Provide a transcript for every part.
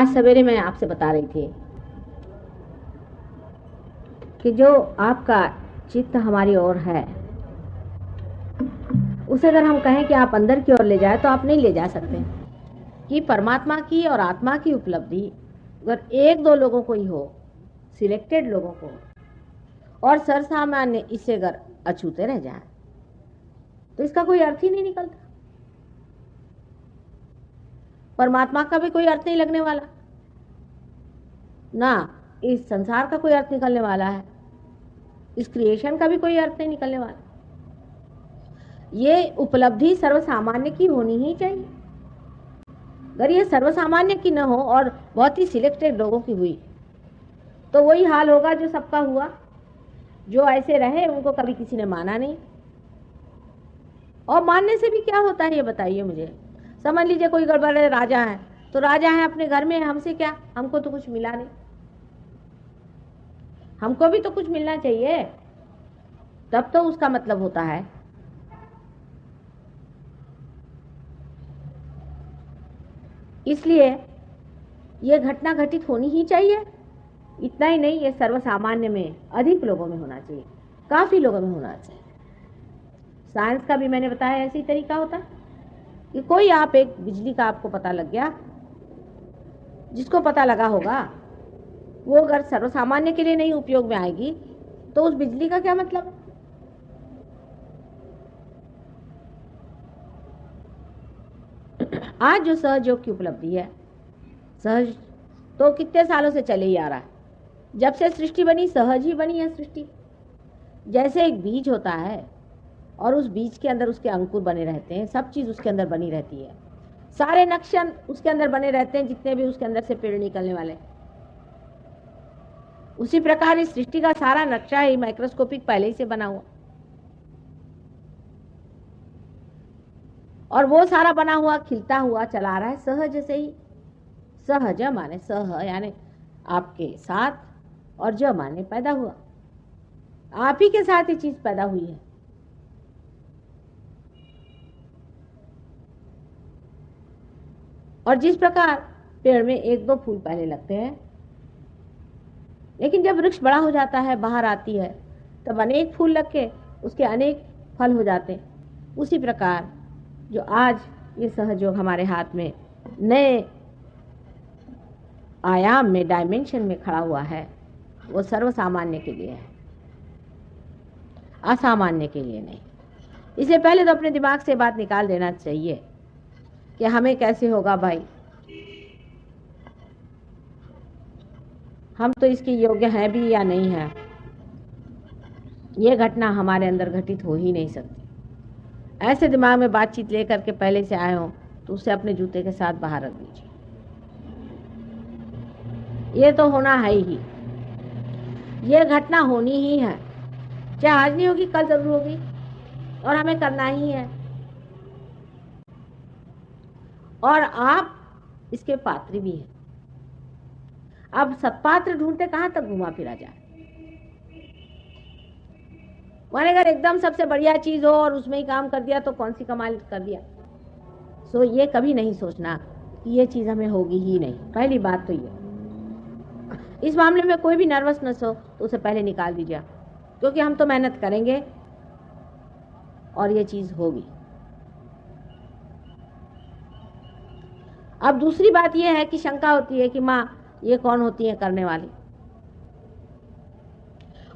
आज सवेरे मैं आपसे बता रही थी कि जो आपका चित्त हमारी ओर है, उसे अगर हम कहें कि आप अंदर की ओर ले जाए तो आप नहीं ले जा सकते। कि परमात्मा की और आत्मा की उपलब्धि अगर एक दो लोगों को ही हो, सिलेक्टेड लोगों को, और सरसामान्य इससे अगर अछूते रह जाए तो इसका कोई अर्थ ही नहीं निकलता। परमात्मा का भी कोई अर्थ नहीं लगने वाला, ना इस संसार का कोई अर्थ निकलने वाला है, इस क्रिएशन का भी कोई अर्थ नहीं निकलने वाला। ये उपलब्धि सर्वसामान्य की होनी ही चाहिए। अगर ये सर्वसामान्य की न हो और बहुत ही सिलेक्टेड लोगों की हुई तो वही हाल होगा जो सबका हुआ। जो ऐसे रहे उनको कभी किसी ने माना नहीं, और मानने से भी क्या होता है ये बताइए मुझे। समझ लीजिए कोई गड़बड़ राजा है, तो राजा है अपने घर में, हमसे क्या, हमको तो कुछ मिला नहीं, हमको भी तो कुछ मिलना चाहिए, तब तो उसका मतलब होता है। इसलिए ये घटना घटित होनी ही चाहिए। इतना ही नहीं, ये सर्वसामान्य में अधिक लोगों में होना चाहिए, काफी लोगों में होना चाहिए। साइंस का भी मैंने बताया ऐसे ही तरीका होता है कि कोई आप एक बिजली का आपको पता लग गया, जिसको पता लगा होगा वो अगर सर्वसामान्य के लिए नहीं उपयोग में आएगी तो उस बिजली का क्या मतलब है। आज जो सहज योग की उपलब्धि है, सहज तो कितने सालों से चले ही आ रहा है। जब से सृष्टि बनी सहज ही बनी है सृष्टि। जैसे एक बीज होता है और उस बीज के अंदर उसके अंकुर बने रहते हैं, सब चीज उसके अंदर बनी रहती है, सारे नक्शे उसके अंदर बने रहते हैं, जितने भी उसके अंदर से पेड़ निकलने वाले। उसी प्रकार इस सृष्टि का सारा नक्शा ही माइक्रोस्कोपिक पहले ही से बना हुआ, और वो सारा बना हुआ खिलता हुआ चला रहा है सहज से ही। सहज माने सह यानी आपके साथ, और ज माने पैदा हुआ, आप ही के साथ ये चीज पैदा हुई है। और जिस प्रकार पेड़ में एक दो फूल पहले लगते हैं, लेकिन जब वृक्ष बड़ा हो जाता है, बाहर आती है, तब अनेक फूल लग के उसके अनेक फल हो जाते हैं। उसी प्रकार जो आज ये सहयोग हमारे हाथ में नए आयाम में, डायमेंशन में खड़ा हुआ है, वो सर्वसामान्य के लिए है, असामान्य के लिए नहीं। इसलिए पहले तो अपने दिमाग से बात निकाल देना चाहिए कि हमें कैसे होगा भाई, हम तो इसके योग्य हैं भी या नहीं है। ये घटना हमारे अंदर घटित हो ही नहीं सकती। ऐसे दिमाग में बातचीत लेकर के पहले से आए हो तो उसे अपने जूते के साथ बाहर रख दीजिए। ये तो होना है ही, ये घटना होनी ही है, चाहे आज नहीं होगी कल जरूर होगी, और हमें करना ही है। और आप इसके पात्र भी हैं। अब सत्पात्र ढूंढते कहां तक घुमा फिरा जाए। माने अगर एकदम सबसे बढ़िया चीज हो और उसमें ही काम कर दिया तो कौन सी कमाल कर दिया। सो ये कभी नहीं सोचना कि ये चीज हमें होगी ही नहीं। पहली बात तो ये, इस मामले में कोई भी नर्वसनेस हो तो उसे पहले निकाल दीजिए, क्योंकि हम तो मेहनत करेंगे और ये चीज होगी। अब दूसरी बात यह है कि शंका होती है कि माँ ये कौन होती है करने वाली।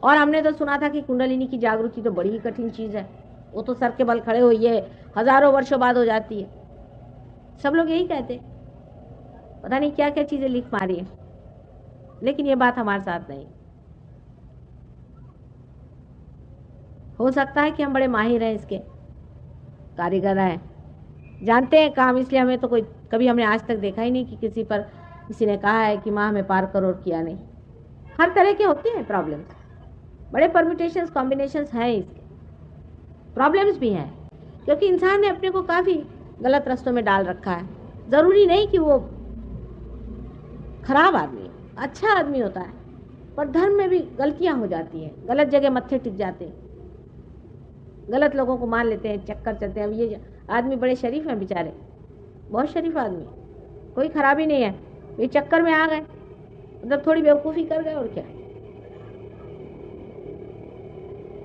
और हमने तो सुना था कि कुंडलिनी की जागृति तो बड़ी ही कठिन चीज है, वो तो सर के बल खड़े हुई हजारों वर्षों बाद हो जाती है। सब लोग यही कहते, पता नहीं क्या क्या चीजें लिख मारी है, लेकिन ये बात हमारे साथ नहीं। हो सकता है कि हम बड़े माहिर हैं, इसके कारीगर हैं, जानते हैं काम, इसलिए हमें तो कोई, कभी हमने आज तक देखा ही नहीं कि किसी ने कहा है कि माँ हमें पार करो, और किया नहीं। हर तरह के होते हैं प्रॉब्लम्स, बड़े परम्यूटेशंस कॉम्बिनेशंस हैं, इसके प्रॉब्लम्स भी हैं, क्योंकि इंसान ने अपने को काफी गलत रास्तों में डाल रखा है। जरूरी नहीं कि वो खराब आदमी, अच्छा आदमी होता है, पर धर्म में भी गलतियां हो जाती हैं, गलत जगह मत्थे टिक जाते हैं, गलत लोगों को मान लेते हैं, चक्कर चलते हैं। अब ये आदमी बड़े शरीफ हैं बेचारे, बहुत शरीफ आदमी, कोई खराबी नहीं है, वे चक्कर में आ गए, मतलब थोड़ी बेवकूफ़ी कर गए और क्या।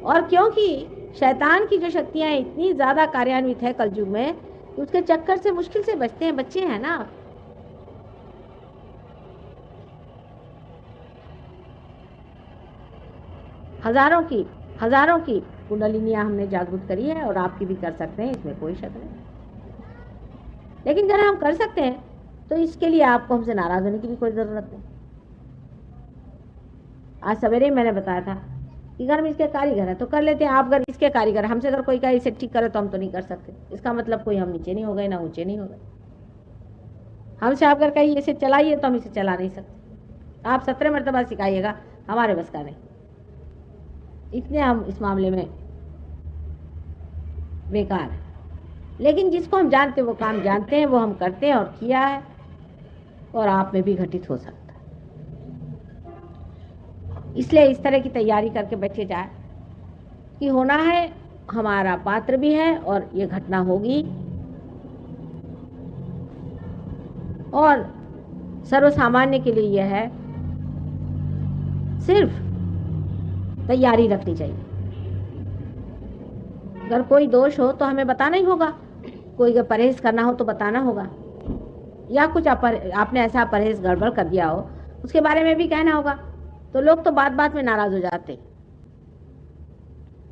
और क्योंकि शैतान की जो शक्तियां इतनी ज़्यादा कार्यान्वित है कलयुग में, तो उसके चक्कर से मुश्किल से बचते हैं, बच्चे हैं ना। हजारों की कुंडलिनियां हमने जागृत करी है और आपकी भी कर सकते हैं, इसमें कोई शक नहीं। लेकिन अगर हम कर सकते हैं तो इसके लिए आपको हमसे नाराज होने की भी कोई ज़रूरत नहीं। आज सवेरे ही मैंने बताया था कि घर में इसके कारीगर है तो कर लेते हैं। आप अगर इसके कारीगर, हमसे अगर कोई कहे इसे ठीक करे तो हम तो नहीं कर सकते। इसका मतलब कोई हम नीचे नहीं हो गए ना ऊंचे नहीं हो गए। हमसे आप अगर कहिए इसे चलाइए तो हम इसे चला नहीं सकते। आप 17 मरतबा सिखाइएगा, हमारे बस का नहीं। इतने हम इस मामले में बेकार है। लेकिन जिसको हम जानते हैं वो काम जानते हैं, वो हम करते हैं और किया है, और आप में भी घटित हो सकता है। इसलिए इस तरह की तैयारी करके बैठे जाए कि होना है, हमारा पात्र भी है और ये घटना होगी, और सर्वसामान्य के लिए यह है, सिर्फ तैयारी रखनी चाहिए। अगर कोई दोष हो तो हमें बताना ही होगा, कोई अगर परहेज करना हो तो बताना होगा, या कुछ आपने ऐसा परहेज गड़बड़ कर दिया हो उसके बारे में भी कहना होगा। तो लोग तो बात बात में नाराज हो जाते।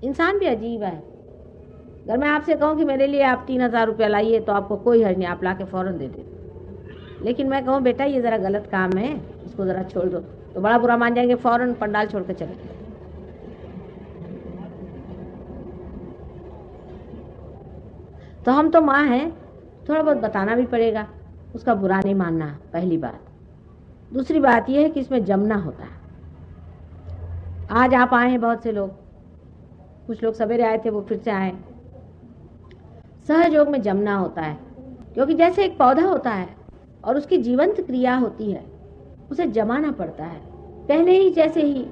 इंसान भी अजीब है। अगर मैं आपसे कहूँ कि मेरे लिए आप 3,000 रुपया लाइए तो आपको कोई हर्ज नहीं, आप ला के फौरन दे देते। लेकिन मैं कहूँ बेटा ये ज़रा गलत काम है, इसको ज़रा छोड़ दो, तो बड़ा बुरा मान जाएंगे, फौरन पंडाल छोड़ कर चले। तो हम तो माँ हैं, थोड़ा बहुत बताना भी पड़ेगा, उसका बुरा नहीं मानना, पहली बात। दूसरी बात यह है कि इसमें जमना होता है। आज आप आए हैं, बहुत से लोग, कुछ लोग सवेरे आए थे, वो फिर से आए। सहयोग में जमना होता है, क्योंकि जैसे एक पौधा होता है और उसकी जीवंत क्रिया होती है, उसे जमाना पड़ता है। पहले ही जैसे ही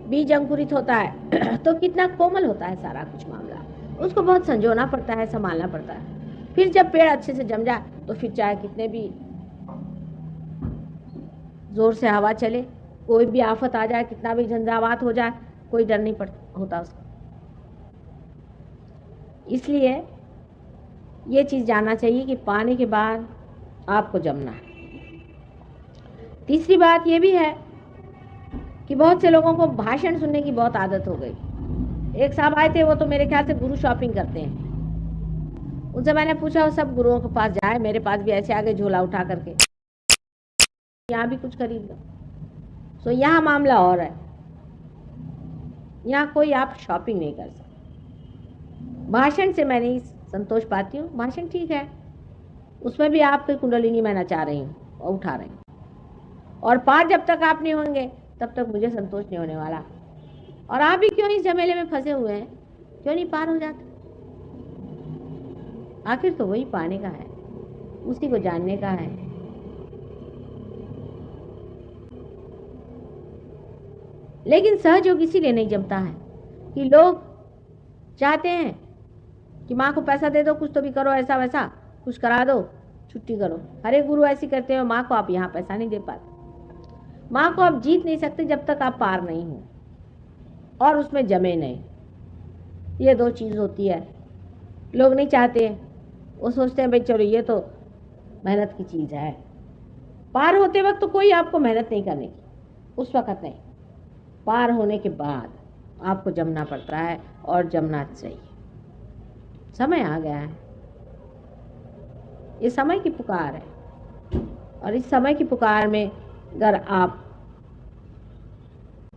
बीज अंकुरित होता है तो कितना कोमल होता है सारा कुछ मामला, उसको बहुत संजोना पड़ता है, संभालना पड़ता है। फिर जब पेड़ अच्छे से जम जाए तो फिर चाहे कितने भी जोर से हवा चले, कोई भी आफत आ जाए, कितना भी झंझावात हो जाए, कोई डर नहीं होता उसका। इसलिए ये चीज़ जानना चाहिए कि पाने के बाद आपको जमना है। तीसरी बात ये भी है कि बहुत से लोगों को भाषण सुनने की बहुत आदत हो गई। एक साहब आए थे, वो तो मेरे ख्याल से गुरु शॉपिंग करते हैं। उनसे मैंने पूछा, वो सब गुरुओं के पास जाए, मेरे पास भी ऐसे आगे झोला उठा करके यहाँ भी कुछ खरीद लो। सो यहाँ मामला और है, यहाँ कोई आप शॉपिंग नहीं कर सकते। भाषण से मैं नहीं संतोष पाती हूँ। भाषण ठीक है, उसमें भी आपकी कुंडलिनी मैं नचा रही हूँ और उठा रही हूँ, और 5 जब तक आप नहीं होंगे तब तक मुझे संतोष नहीं होने वाला। और आप भी क्यों इस झमेले में फंसे हुए हैं, क्यों नहीं पार हो जाते? आखिर तो वही पाने का है, उसी को जानने का है। लेकिन सहयोग इसीलिए नहीं जमता है कि लोग चाहते हैं कि माँ को पैसा दे दो, कुछ तो भी करो, ऐसा वैसा कुछ करा दो, छुट्टी करो। अरे गुरु ऐसी करते हो, माँ को आप यहाँ पैसा नहीं दे पाते। माँ को आप जीत नहीं सकते जब तक आप पार नहीं हो और उसमें जमे नहीं। ये 2 चीज़ होती है। लोग नहीं चाहते, वो सोचते हैं भाई चलो ये तो मेहनत की चीज़ है। पार होते वक्त तो कोई आपको मेहनत नहीं करने की, उस वक्त नहीं। पार होने के बाद आपको जमना पड़ता है, और जमना चाहिए। समय आ गया है, ये समय की पुकार है, और इस समय की पुकार में अगर आप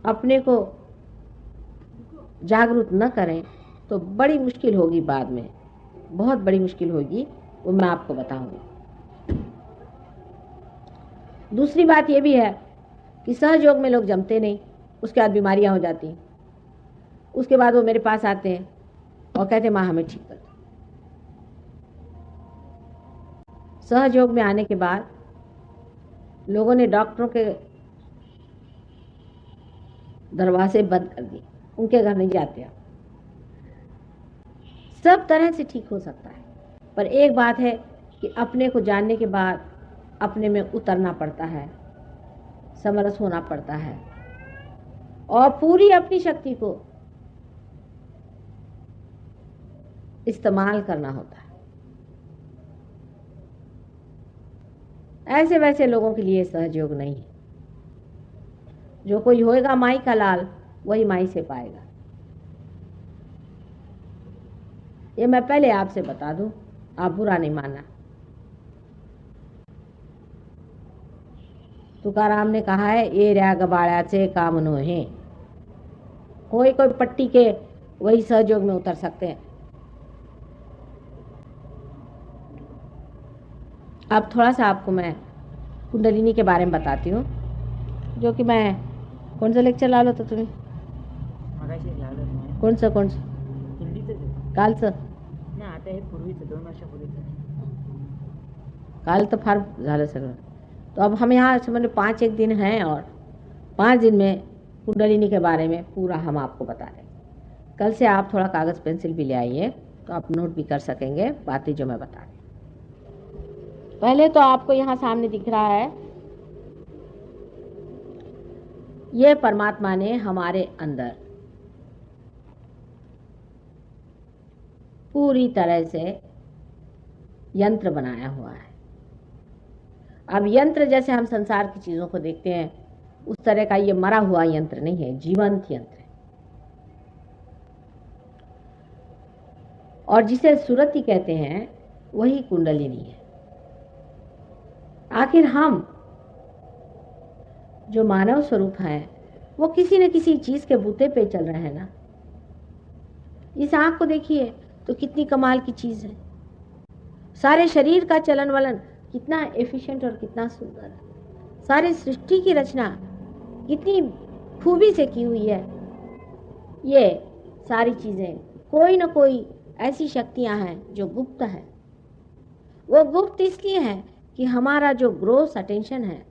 अपने को जागरूक न करें तो बड़ी मुश्किल होगी, बाद में बहुत बड़ी मुश्किल होगी, वो मैं आपको बताऊंगी। दूसरी बात ये भी है कि सहयोग में लोग जमते नहीं, उसके बाद बीमारियां हो जाती हैं। उसके बाद वो मेरे पास आते हैं और कहते हैं माँ हमें ठीक कर दो। सहयोग में आने के बाद लोगों ने डॉक्टरों के दरवाजे बंद कर दिए, उनके घर नहीं जाते आप। सब तरह से ठीक हो सकता है, पर एक बात है कि अपने को जानने के बाद अपने में उतरना पड़ता है, समरस होना पड़ता है और पूरी अपनी शक्ति को इस्तेमाल करना होता है। ऐसे वैसे लोगों के लिए सहयोग नहीं है। जो कोई होएगा माई का लाल, वही माई से पाएगा। ये मैं पहले आपसे बता दूं, आप बुरा नहीं मानना। तुकाराम ने कहा है, ये रया गबाड़्याचे काम नोहे। कोई कोई पट्टी के वही सहयोग में उतर सकते हैं। अब थोड़ा सा आपको मैं कुंडलिनी के बारे में बताती हूँ, जो कि मैं कौन सा लेक्चर लावलं होतं तुम्ही? कोणचं कालचं? नाही, आता हे पूर्वीचं 2 वर्षापूर्वीचं. काल तो फार झालं सगळं. तो अब हम यहाँ समझ 5 दिन हैं और 5 दिन में कुंडलिनी के बारे में पूरा हम आपको बता रहे हैं। कल से आप थोड़ा कागज़ पेंसिल भी ले आइए, तो आप नोट भी कर सकेंगे बातें जो मैं बता रही हूँ। पहले तो आपको यहाँ सामने दिख रहा है, ये परमात्मा ने हमारे अंदर पूरी तरह से यंत्र बनाया हुआ है। अब यंत्र जैसे हम संसार की चीज़ों को देखते हैं, उस तरह का ये मरा हुआ यंत्र नहीं है, जीवंत यंत्र है। और जिसे सुरति कहते हैं, वही कुंडलिनी है। आखिर हम जो मानव स्वरूप हैं, वो किसी न किसी चीज़ के बूते पे चल रहे हैं ना। इस आँख को देखिए तो कितनी कमाल की चीज़ है। सारे शरीर का चलन वलन कितना एफिशिएंट और कितना सुंदर है। सारी सृष्टि की रचना कितनी खूबी से की हुई है। ये सारी चीज़ें कोई न कोई ऐसी शक्तियां हैं जो गुप्त है। वो गुप्त इसलिए है कि हमारा जो ग्रोस अटेंशन है,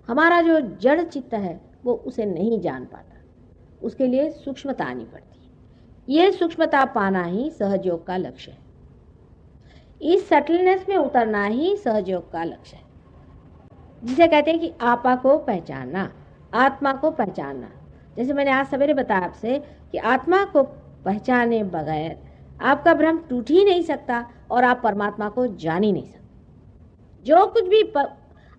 हमारा जो जड़ चित्त है, वो उसे नहीं जान पाता। उसके लिए सूक्ष्मता आनी पड़ती है। ये सूक्ष्मता पाना ही सहयोग का लक्ष्य है। इस सटलनेस में उतरना ही सहयोग का लक्ष्य है, जिसे कहते हैं कि आपा को पहचानना, आत्मा को पहचानना। जैसे मैंने आज सवेरे बताया आपसे कि आत्मा को पहचाने बगैर आपका भ्रम टूट ही नहीं सकता और आप परमात्मा को जान ही नहीं सकते। जो कुछ भी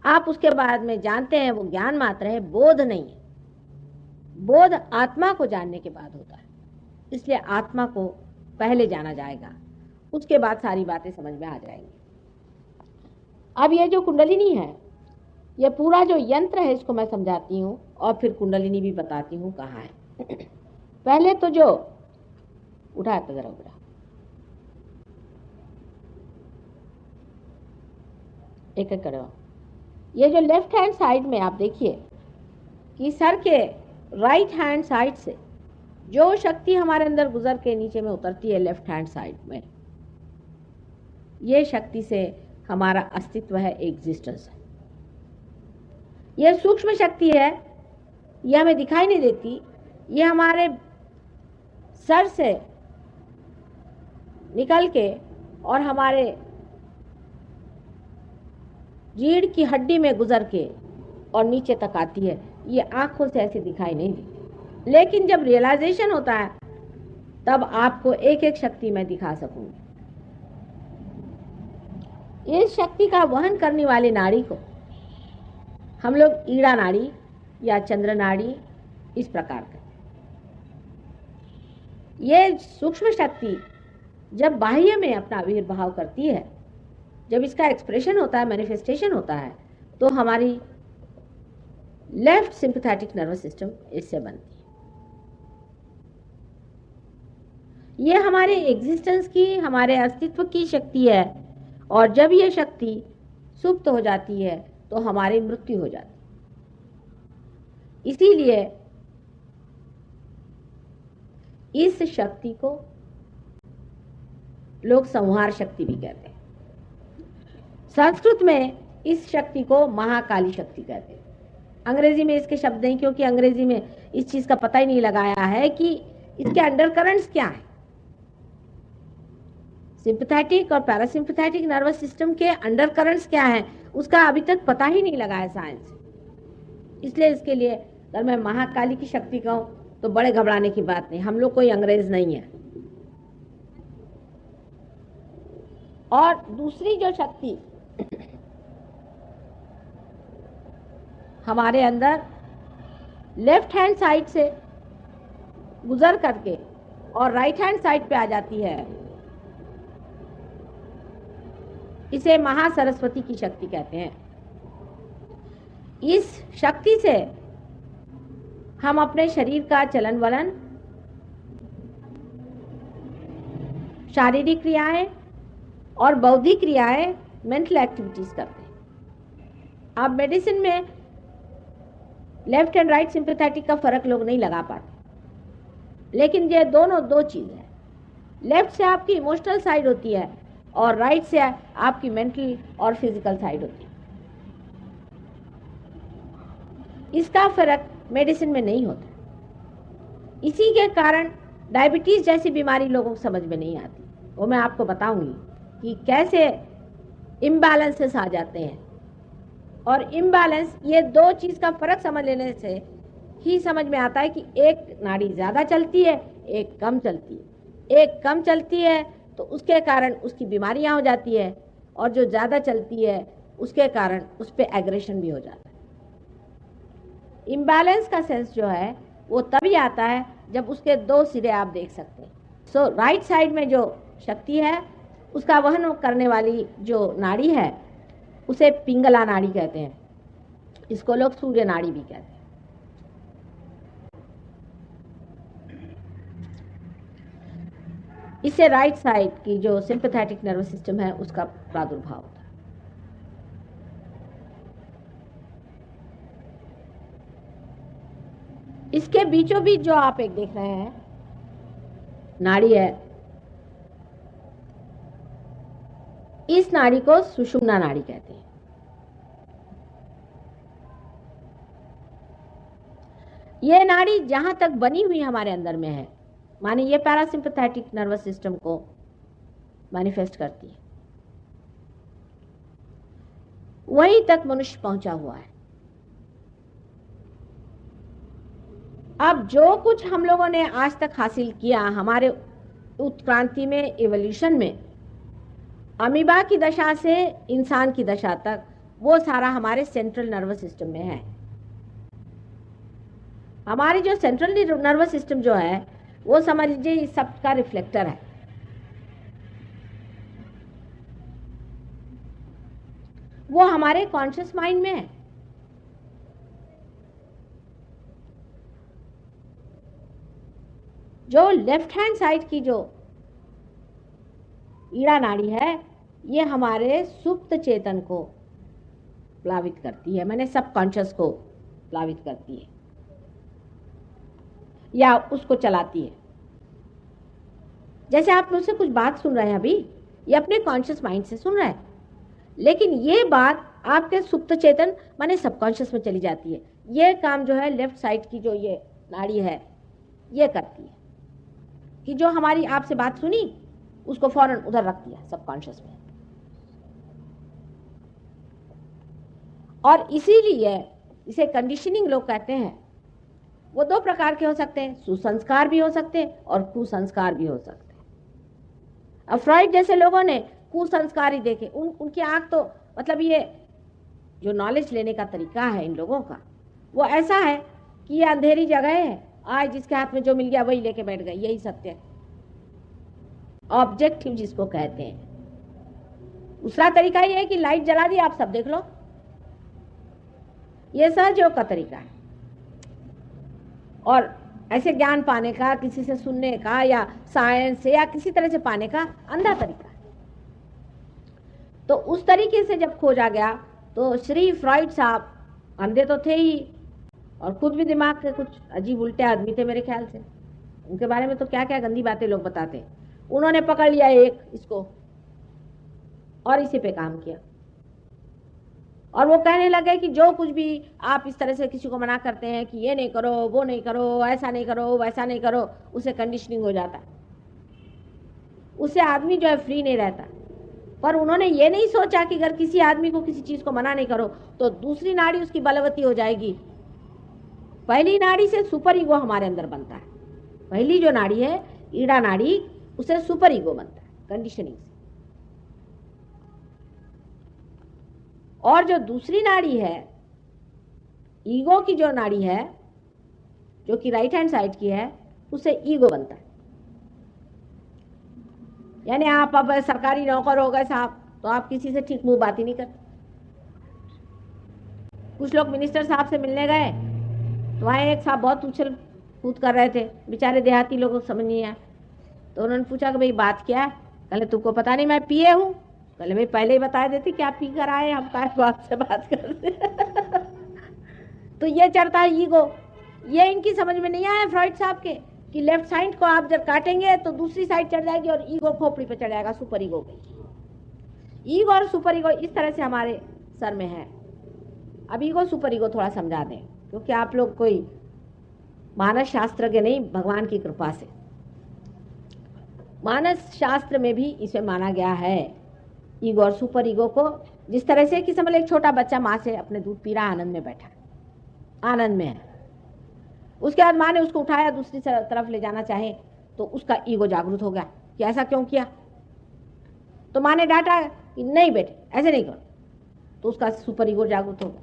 आप उसके बाद में जानते हैं, वो ज्ञान मात्र है, बोध नहीं है। बोध आत्मा को जानने के बाद होता है। इसलिए आत्मा को पहले जाना जाएगा, उसके बाद सारी बातें समझ में आ जाएंगी। अब ये जो कुंडलिनी है, ये पूरा जो यंत्र है, इसको मैं समझाती हूँ और फिर कुंडलिनी भी बताती हूँ कहाँ है। पहले तो जो उठा तो जरा उठा, एक एक करो। ये जो लेफ्ट हैंड साइड में आप देखिए कि सर के राइट हैंड साइड से जो शक्ति हमारे अंदर गुजर के नीचे में उतरती है लेफ्ट हैंड साइड में, ये शक्ति से हमारा अस्तित्व है, एग्जिस्टेंस है। ये सूक्ष्म शक्ति है, ये हमें दिखाई नहीं देती। ये हमारे सर से निकल के और हमारे रीढ़ की हड्डी में गुजर के और नीचे तक आती है। ये आंखों से ऐसे दिखाई नहीं देती, लेकिन जब रियलाइजेशन होता है तब आपको एक एक शक्ति मैं दिखा सकूंगी। इस शक्ति का वहन करने वाली नाड़ी को हम लोग ईड़ा नाड़ी या चंद्र नाड़ी इस प्रकार का। ये सूक्ष्म शक्ति जब बाह्य में अपना आविर्भाव करती है, जब इसका एक्सप्रेशन होता है, मैनिफेस्टेशन होता है, तो हमारी लेफ्ट सिंपैथेटिक नर्वस सिस्टम इससे बनती है। ये हमारे एग्जिस्टेंस की, हमारे अस्तित्व की शक्ति है। और जब ये शक्ति सुप्त हो जाती है तो हमारी मृत्यु हो जाती है। इसीलिए इस शक्ति को लोग संहार शक्ति भी कहते हैं। संस्कृत में इस शक्ति को महाकाली शक्ति कहते हैं। अंग्रेजी में इसके शब्द नहीं, क्योंकि अंग्रेजी में इस चीज का पता ही नहीं लगाया है कि इसके अंडरकरंट्स क्या है। सिंपैथेटिक और पैरासिम्पैथेटिक नर्वस सिस्टम के अंडरकरंट्स क्या हैं, उसका अभी तक पता ही नहीं लगा है साइंस। इसलिए इसके लिए अगर मैं महाकाली की शक्ति कहूँ तो बड़े घबराने की बात नहीं, हम लोग कोई अंग्रेज नहीं है। और दूसरी जो शक्ति हमारे अंदर लेफ्ट हैंड साइड से गुजर करके और राइट हैंड साइड पे आ जाती है, इसे महासरस्वती की शक्ति कहते हैं। इस शक्ति से हम अपने शरीर का चलन वलन, शारीरिक क्रियाएं और बौद्धिक क्रियाएं, मेंटल एक्टिविटीज करते हैं। अब मेडिसिन में लेफ्ट एंड राइट सिंपैथेटिक का फर्क लोग नहीं लगा पाते, लेकिन ये दोनों दो चीज है। लेफ्ट से आपकी इमोशनल साइड होती है और राइट से आपकी मेंटल और फिजिकल साइड होती है। इसका फर्क मेडिसिन में नहीं होता। इसी के कारण डायबिटीज जैसी बीमारी लोगों को समझ में नहीं आती। वो मैं आपको बताऊंगी कि कैसे इम्बैलेंसेस आ जाते हैं। और इम्बैलेंस, ये दो चीज का फर्क समझ लेने से ही समझ में आता है कि एक नाड़ी ज्यादा चलती है, एक कम चलती है। एक कम चलती है तो उसके कारण उसकी बीमारियां हो जाती है, और जो ज्यादा चलती है उसके कारण उस पर एग्रेशन भी हो जाता है। इम्बैलेंस का सेंस जो है वो तभी आता है जब उसके दो सिरे आप देख सकते हैं। सो राइट साइड में जो शक्ति है उसका वहन करने वाली जो नाड़ी है उसे पिंगला नाड़ी कहते हैं। इसको लोग सूर्य नाड़ी भी कहते हैं। इससे राइट साइड की जो सिंपैथेटिक नर्वस सिस्टम है उसका प्रादुर्भाव होता है। इसके बीचों बीच जो आप एक देख रहे हैं नाड़ी है, इस नाड़ी को सुषुम्ना नाड़ी कहते हैं। ये नाड़ी जहां तक बनी हुई हमारे अंदर में है, माने ये पैरासिम्पैथेटिक नर्वस सिस्टम को मैनिफेस्ट करती है, वहीं तक मनुष्य पहुंचा हुआ है। अब जो कुछ हम लोगों ने आज तक हासिल किया हमारे उत्क्रांति में, एवोल्यूशन में, अमीबा की दशा से इंसान की दशा तक, वो सारा हमारे सेंट्रल नर्वस सिस्टम में है। हमारी जो सेंट्रल नर्वस सिस्टम जो है वो समझ लीजिए इस सब का रिफ्लेक्टर है। वो हमारे कॉन्शियस माइंड में है। जो लेफ्ट हैंड साइड की जो ईड़ा नाड़ी है ये हमारे सुप्त चेतन को प्लावित करती है, मैंने सबकॉन्शियस को प्लावित करती है या उसको चलाती है। जैसे आप मुझसे कुछ बात सुन रहे हैं अभी, ये अपने कॉन्शियस माइंड से सुन रहे हैं, लेकिन ये बात आपके सुप्त चेतन माने सबकॉन्शियस में चली जाती है। ये काम जो है लेफ्ट साइड की जो ये नाड़ी है ये करती है कि जो हमारी आपसे बात सुनी उसको फौरन उधर रख दिया सबकॉन्शियस में। और इसीलिए इसे कंडीशनिंग लोग कहते हैं। वो दो प्रकार के हो सकते हैं, सुसंस्कार भी हो सकते हैं और कुसंस्कार भी हो सकते हैं। अब फ्रॉइड जैसे लोगों ने कुसंस्कार ही देखे, उनकी आंख तो मतलब ये जो नॉलेज लेने का तरीका है इन लोगों का वो ऐसा है कि ये अंधेरी जगह है, आज जिसके हाथ में जो मिल गया वही लेके बैठ गए, यही सत्य है। ऑब्जेक्टिव जिसको कहते हैं। दूसरा तरीका ये है कि लाइट जला दी, आप सब देख लो, ये सहयोग का तरीका है। और ऐसे ज्ञान पाने का, किसी से सुनने का या साइंस से या किसी तरह से पाने का अंधा तरीका है। तो उस तरीके से जब खोजा गया तो श्री फ्रॉइड साहब अंधे तो थे ही और खुद भी दिमाग के कुछ अजीब उल्टे आदमी थे मेरे ख्याल से। उनके बारे में तो क्या क्या गंदी बातें लोग बताते हैं। उन्होंने पकड़ लिया एक इसको और इसी पे काम किया, और वो कहने लगे कि जो कुछ भी आप इस तरह से किसी को मना करते हैं कि ये नहीं करो, वो नहीं करो, ऐसा नहीं करो, वैसा नहीं करो, उसे कंडीशनिंग हो जाता है। उससे आदमी जो है फ्री नहीं रहता। पर उन्होंने ये नहीं सोचा कि अगर किसी आदमी को किसी चीज को मना नहीं करो तो दूसरी नाड़ी उसकी बलवती हो जाएगी। पहली नाड़ी से सुपर ईगो हमारे अंदर बनता है। पहली जो नाड़ी है ईड़ा नाड़ी, उसे सुपर ईगो बनता है कंडीशनिंग से। और जो दूसरी नाड़ी है ईगो की, जो नाड़ी है जो कि राइट हैंड साइड की है, उसे ईगो बनता है। यानी आप अब सरकारी नौकर हो गए साहब, तो आप किसी से ठीक मुंह बात ही नहीं करते। कुछ लोग मिनिस्टर साहब से मिलने गए तो वहाँ एक साहब बहुत उछल कूद कर रहे थे, बेचारे देहाती लोगों को समझ नहीं आया। तो उन्होंने पूछा कि भाई बात क्या है? कहले तुमको पता नहीं मैं पिए हूँ। कहले भाई पहले ही बता देते कि आप पी कर आए, हम क्या आपसे बात करते। तो ये चढ़ता है ईगो। ये इनकी समझ में नहीं आया फ्रॉइड साहब के कि लेफ्ट साइड को आप जब काटेंगे तो दूसरी साइड चढ़ जाएगी और ईगो खोपड़ी पे चढ़ जाएगा, सुपर ईगो पे। ईगो और सुपर ईगो इस तरह से हमारे सर में है। अब ईगो सुपर ईगो थोड़ा समझा दें, क्योंकि आप लोग कोई मानस शास्त्र के नहीं, भगवान की कृपा से। मानस शास्त्र में भी इसे माना गया है ईगो और सुपर ईगो को। जिस तरह से कि समझ एक छोटा बच्चा माँ से अपने दूध पी रहा, आनंद में बैठा, आनंद में है। उसके बाद माँ ने उसको उठाया, दूसरी तरफ ले जाना चाहे तो उसका ईगो जागृत हो गया कि ऐसा क्यों किया। तो माँ ने डांटा कि नहीं बेटे ऐसे नहीं करो, तो उसका सुपर ईगो जागृत हो गया।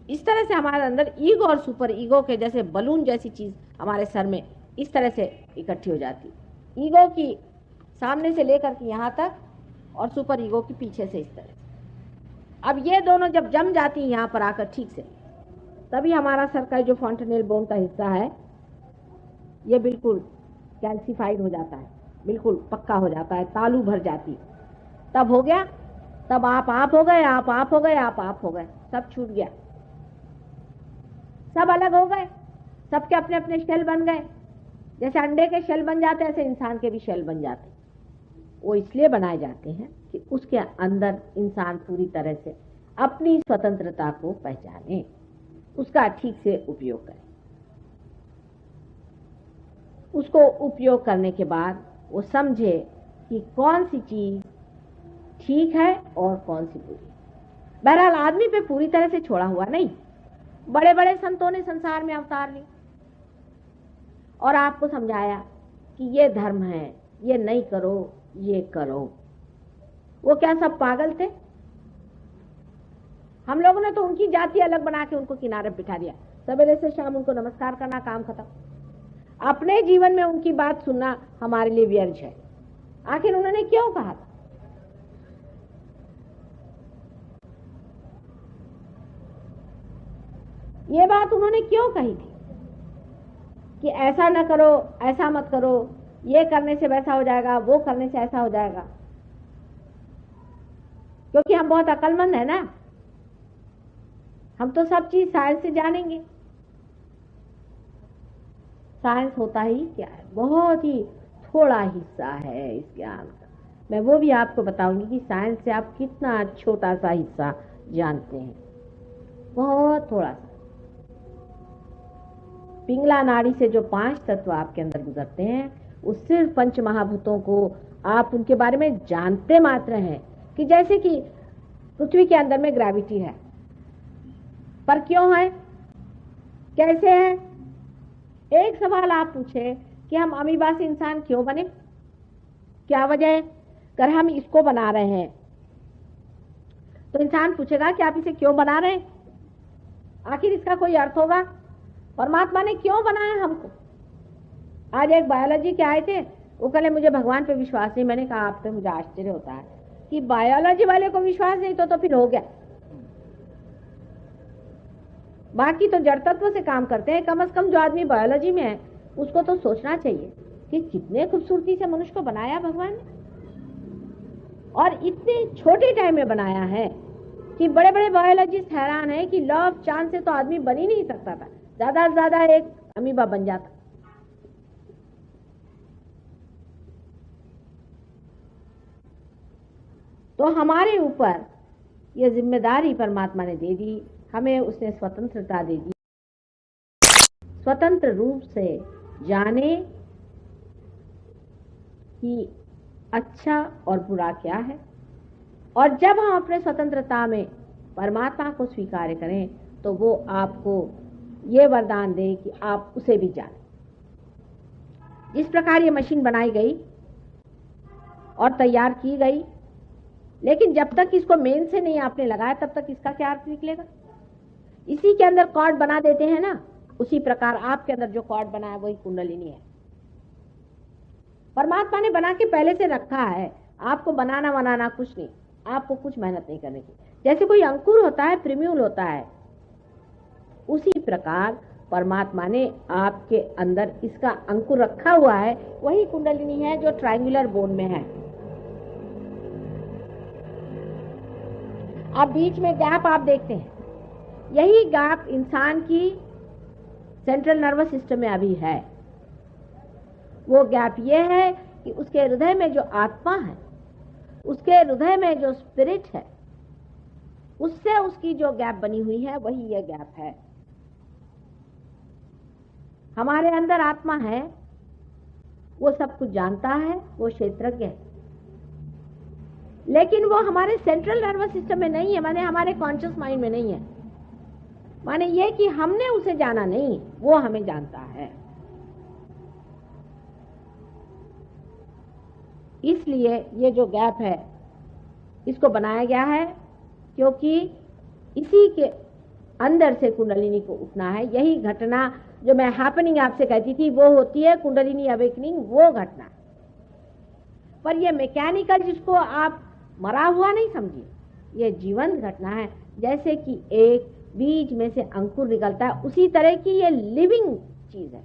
इस तरह से हमारे अंदर ईगो और सुपर ईगो के जैसे बलून जैसी चीज हमारे सर में इस तरह से इकट्ठी हो जाती। ईगो की सामने से लेकर के यहाँ तक और सुपर ईगो की पीछे से इस तरह से। अब ये दोनों जब जम जाती हैं यहाँ पर आकर ठीक से, तभी हमारा सर का जो फॉन्टेनेल बोन का हिस्सा है ये बिल्कुल कैल्सिफाइड हो जाता है, बिल्कुल पक्का हो जाता है, तालू भर जाती। तब हो गया, तब आप हो गए, आप हो गए, आप हो गए, सब छूट गया, सब अलग हो गए, सबके अपने अपने शेल बन गए। जैसे अंडे के शेल बन जाते हैं ऐसे इंसान के भी शेल बन जाते हैं। वो इसलिए बनाए जाते हैं कि उसके अंदर इंसान पूरी तरह से अपनी स्वतंत्रता को पहचाने, उसका ठीक से उपयोग करे। उसको उपयोग करने के बाद वो समझे कि कौन सी चीज ठीक है और कौन सी बुरी। बहरहाल आदमी पे पूरी तरह से छोड़ा हुआ नहीं। बड़े बड़े संतों ने संसार में अवतार लिए और आपको समझाया कि ये धर्म है, ये नहीं करो, ये करो। वो क्या सब पागल थे? हम लोगों ने तो उनकी जाति अलग बना के उनको किनारे बिठा दिया, सवेरे से शाम उनको नमस्कार करना, काम खत्म। अपने जीवन में उनकी बात सुनना हमारे लिए व्यर्थ है। आखिर उन्होंने क्यों कहा था? ये बात उन्होंने क्यों कही थी कि ऐसा न करो, ऐसा मत करो, ये करने से वैसा हो जाएगा, वो करने से ऐसा हो जाएगा? क्योंकि हम बहुत अक्लमंद है ना, हम तो सब चीज साइंस से जानेंगे। साइंस होता ही क्या है? बहुत ही थोड़ा हिस्सा है इस ज्ञान का। मैं वो भी आपको बताऊंगी कि साइंस से आप कितना छोटा सा हिस्सा जानते हैं, बहुत थोड़ा सा। पिंगला नाड़ी से जो 5 तत्व आपके अंदर गुजरते हैं, उस सिर्फ पंच महाभूतों को आप उनके बारे में जानते मात्र हैं कि जैसे कि पृथ्वी के अंदर में ग्रेविटी है, पर क्यों है, कैसे है? एक सवाल आप पूछे कि हम अमीबा से इंसान क्यों बने, क्या वजह है? अगर हम इसको बना रहे हैं तो इंसान पूछेगा कि आप इसे क्यों बना रहे हैं, आखिर इसका कोई अर्थ होगा। परमात्मा ने क्यों बनाया हमको? आज एक बायोलॉजी के आए थे, वो कहले मुझे भगवान पे विश्वास नहीं। मैंने कहा आप पे मुझे आश्चर्य होता है कि बायोलॉजी वाले को विश्वास नहीं तो फिर हो गया। बाकी तो जड़ तत्व से काम करते हैं। कम से कम जो आदमी बायोलॉजी में है उसको तो सोचना चाहिए कि कितने खूबसूरती से मनुष्य को बनाया भगवान ने, और इतने छोटे टाइम में बनाया है कि बड़े बड़े बायोलॉजिस्ट हैरान है कि लॉ ऑफ चांस से तो आदमी बन ही नहीं सकता था, ज्यादा से ज्यादा एक अमीबा बन जाता। तो हमारे ऊपर ये जिम्मेदारी परमात्मा ने दे दी, हमें उसने स्वतंत्रता दे दी। स्वतंत्र रूप से जाने कि अच्छा और बुरा क्या है। और जब हम अपने स्वतंत्रता में परमात्मा को स्वीकार करें तो वो आपको ये वरदान दे कि आप उसे भी जानें। जिस प्रकार ये मशीन बनाई गई और तैयार की गई, लेकिन जब तक इसको मेन से नहीं आपने लगाया तब तक इसका क्या अर्थ निकलेगा। इसी के अंदर कॉर्ड बना देते हैं ना, उसी प्रकार आपके अंदर जो कॉर्ड बना है वही कुंडलिनी है। परमात्मा ने बना के पहले से रखा है, आपको बनाना कुछ नहीं, आपको कुछ मेहनत नहीं करने की। जैसे कोई अंकुर होता है, प्रिम्यूल होता है, उसी प्रकार परमात्मा ने आपके अंदर इसका अंकुर रखा हुआ है। वही कुंडलिनी है जो ट्रायंगुलर बोन में है। आप बीच में गैप आप देखते हैं, यही गैप इंसान की सेंट्रल नर्वस सिस्टम में अभी है। वो गैप ये है कि उसके हृदय में जो आत्मा है, उसके हृदय में जो स्पिरिट है, उससे उसकी जो गैप बनी हुई है वही ये गैप है। हमारे अंदर आत्मा है, वो सब कुछ जानता है, वो क्षेत्रज्ञ है, लेकिन वो हमारे सेंट्रल नर्वस सिस्टम में नहीं है, माने हमारे कॉन्शियस माइंड में नहीं है। माने ये कि हमने उसे जाना नहीं, वो हमें जानता है। इसलिए ये जो गैप है इसको बनाया गया है, क्योंकि इसी के अंदर से कुंडलिनी को उठना है। यही घटना जो मैं हैपनिंग आपसे कहती थी वो होती है कुंडलिनी अवेकनिंग, वो घटना। पर ये मैकेनिकल, जिसको आप मरा हुआ नहीं समझिए, ये जीवंत घटना है। जैसे कि एक बीज में से अंकुर निकलता है, उसी तरह की ये लिविंग चीज है।